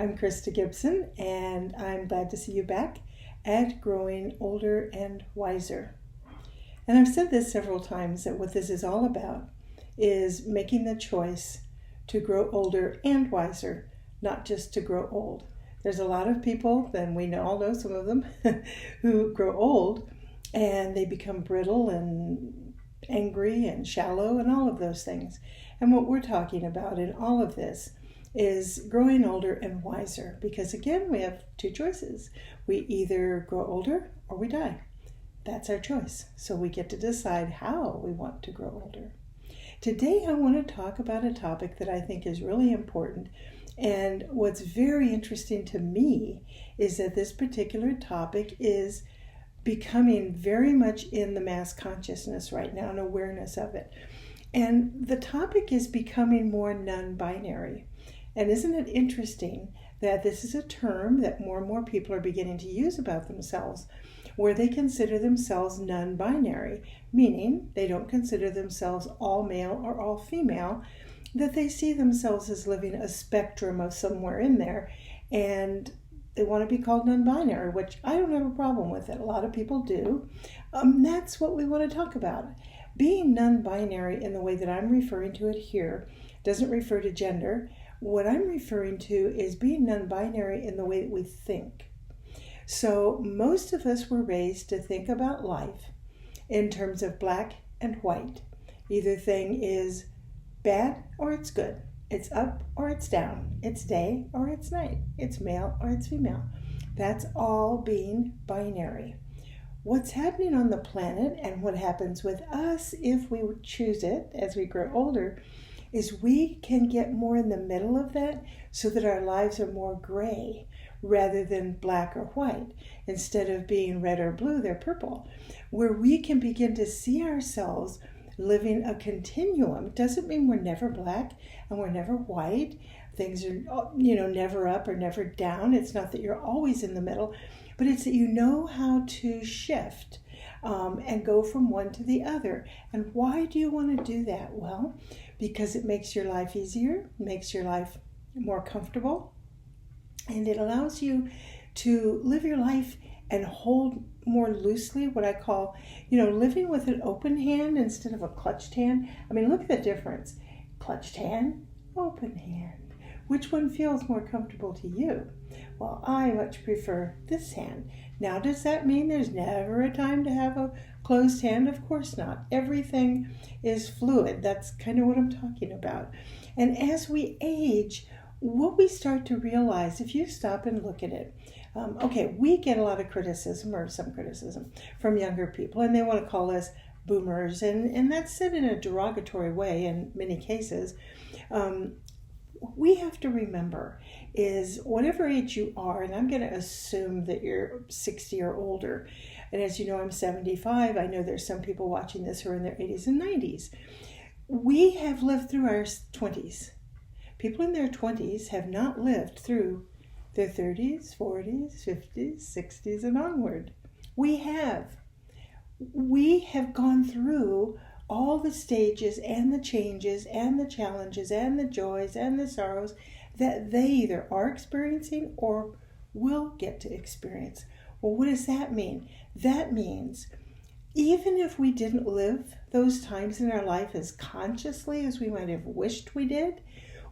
I'm Krista Gibson, and I'm glad to see you back at Growing Older and Wiser. And I've said this several times that what this is all about is making the choice to grow older and wiser, not just to grow old. There's a lot of people, and we all know some of them, who grow old and they become brittle and angry and shallow and all of those things. And what we're talking about in all of this is growing older and wiser, because again, we have two choices. We either grow older or we die. That's our choice. So we get to decide how we want to grow older. Today, I want to talk about a topic that I think is really important. And what's very interesting to me is that this particular topic is becoming very much in the mass consciousness right now and awareness of it. And the topic is becoming more non-binary. And isn't it interesting that this is a term that more and more people are beginning to use about themselves, where they consider themselves non-binary, meaning they don't consider themselves all male or all female, that they see themselves as living a spectrum of somewhere in there, and they want to be called non-binary, which I don't have a problem with it. A lot of people do. That's what we want to talk about. Being non-binary in the way that I'm referring to it here doesn't refer to gender. What I'm referring to is being non-binary in the way that we think. So most of us were raised to think about life in terms of black and white. Either thing is bad or it's good. It's up or it's down. It's day or it's night. It's male or it's female. That's all being binary. What's happening on the planet and what happens with us if we choose it as we grow older is we can get more in the middle of that so that our lives are more gray rather than black or white. Instead of being red or blue, they're purple, where we can begin to see ourselves living a continuum. It doesn't mean we're never black and we're never white. Things are, never up or never down. It's not that you're always in the middle, but it's that you know how to shift and go from one to the other. And why do you want to do that? Well, because it makes your life easier, makes your life more comfortable, and it allows you to live your life and hold more loosely what I call, living with an open hand instead of a clutched hand. I mean, look at the difference. Clutched hand, open hand. Which one feels more comfortable to you? Well, I much prefer this hand. Now, does that mean there's never a time to have a closed hand? Of course not. Everything is fluid. That's kind of what I'm talking about. And as we age, what we start to realize, if you stop and look at it, we get a lot of criticism, or some criticism, from younger people, and they want to call us boomers, and that's said in a derogatory way in many cases. We have to remember is whatever age you are, and I'm going to assume that you're 60 or older, and as you know, I'm 75. I know there's some people watching this who are in their 80s and 90s. We have lived through our 20s. People in their 20s have not lived through their 30s, 40s, 50s, 60s, and onward. We have gone through all the stages and the changes and the challenges and the joys and the sorrows that they either are experiencing or will get to experience. Well, what does that mean? That means even if we didn't live those times in our life as consciously as we might have wished we did,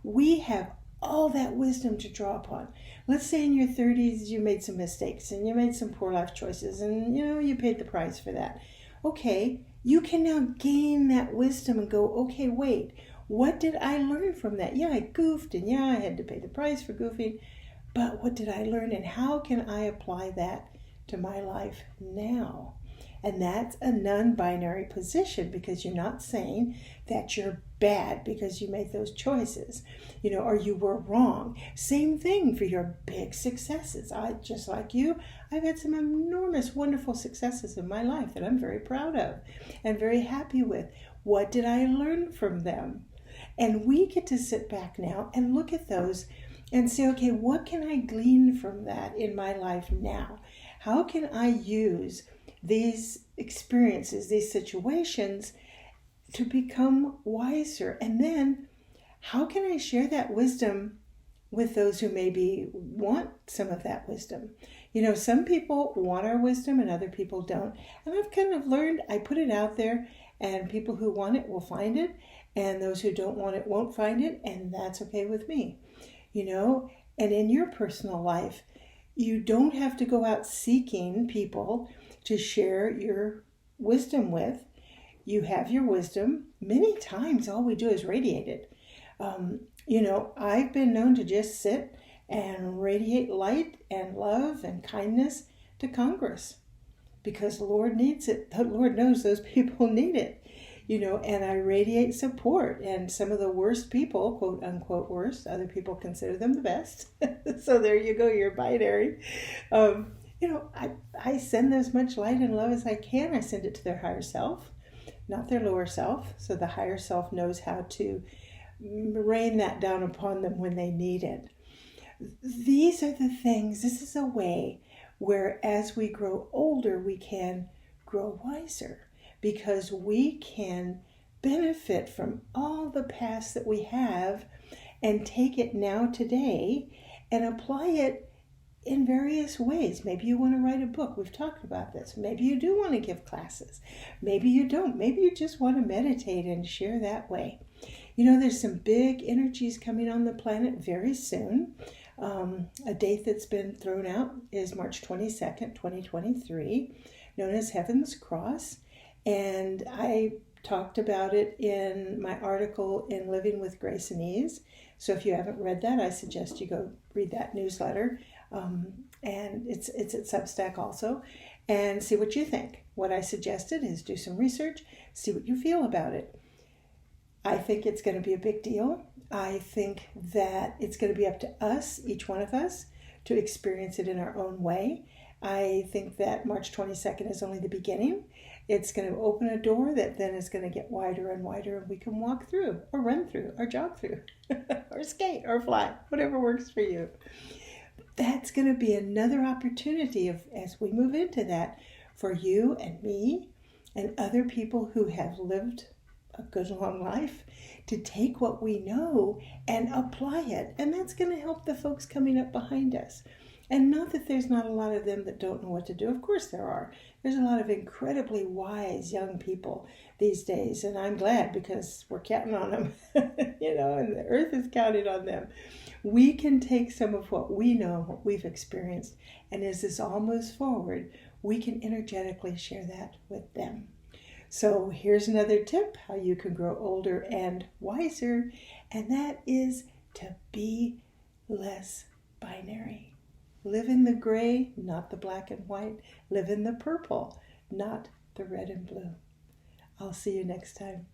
we have all that wisdom to draw upon. Let's say in your 30s you made some mistakes and you made some poor life choices and you paid the price for that. Okay, you can now gain that wisdom and go, okay, wait, what did I learn from that? Yeah, I goofed and yeah, I had to pay the price for goofing, but what did I learn and how can I apply that to my life now? And that's a non-binary position, because you're not saying that you're bad because you made those choices, or you were wrong. Same thing for your big successes. Just like you, I've had some enormous, wonderful successes in my life that I'm very proud of and very happy with. What did I learn from them? And we get to sit back now and look at those and say, okay, what can I glean from that in my life now? How can I use these experiences, these situations, to become wiser? And then how can I share that wisdom with those who maybe want some of that wisdom. Some people want our wisdom and other people don't. And I've kind of learned, I put it out there, and people who want it will find it, and those who don't want it won't find it, and that's okay with me. And in your personal life, you don't have to go out seeking people to share your wisdom with. You have your wisdom. Many times all we do is radiate it. I've been known to just sit and radiate light and love and kindness to Congress because the Lord needs it. The Lord knows those people need it. And I radiate support. And some of the worst people, quote unquote worst, other people consider them the best. So there you go, you're binary. I send as much light and love as I can. I send it to their higher self, not their lower self. So the higher self knows how to rain that down upon them when they need it. These are the things, this is a way where as we grow older, we can grow wiser because we can benefit from all the past that we have and take it now today and apply it in various ways. Maybe you want to write a book. We've talked about this. Maybe you do want to give classes. Maybe you don't. Maybe you just want to meditate and share that way. There's some big energies coming on the planet very soon. A date that's been thrown out is March 22nd, 2023, known as Heaven's Cross. And I talked about it in my article in Living with Grace and Ease. So if you haven't read that, I suggest you go read that newsletter. And it's at Substack also. And see what you think. What I suggested is do some research, see what you feel about it. I think it's going to be a big deal. I think that it's going to be up to us, each one of us, to experience it in our own way. I think that March 22nd is only the beginning. It's going to open a door that then is going to get wider and wider, and we can walk through, or run through, or jog through, or skate, or fly, whatever works for you. That's going to be another opportunity as we move into that for you and me and other people who have lived a good long life to take what we know and apply it. And that's going to help the folks coming up behind us. And not that there's not a lot of them that don't know what to do. Of course there are. There's a lot of incredibly wise young people these days. And I'm glad because we're counting on them, and the earth is counting on them. We can take some of what we know, what we've experienced, and as this all moves forward, we can energetically share that with them. So here's another tip how you can grow older and wiser, and that is to be less binary. Live in the gray, not the black and white. Live in the purple, not the red and blue. I'll see you next time.